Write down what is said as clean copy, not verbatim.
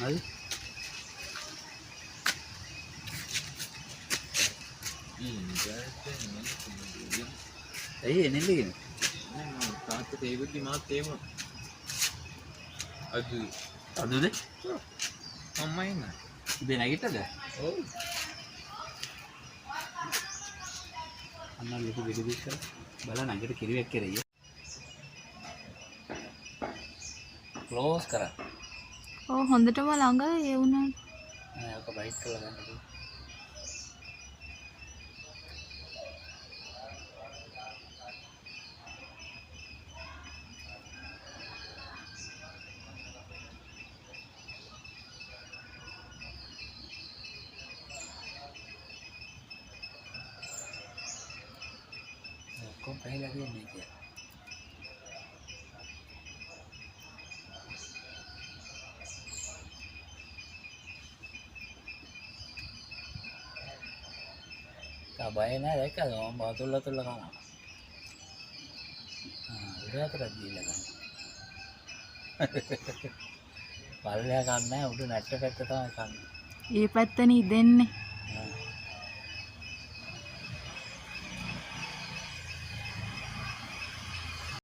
හරි. ඇයි එන්නේ තාත්තට ඒ වෙද්දි මාත් තේමුණා. අදුනේ? අම්මා ඉන්න. ඉතින් නැගිටද? ඔව්. අම්මා ලොකු විදිහට කර බලන්න අඟට කිරියක් කරේ. ක්ලෝස් කරා. ඔව් හොඳටම ළඟ ඒ වුණා. නෑ ඔක බයිට් කරලා ගන්න. Kok kayak lagi ini dia. Kabayan na reka no, batula-tula ka na. Udah terjadi lah kan. Palnya kan na, udah naik ke peta kan. ඒ පැත්තනේ දෙන්නේ.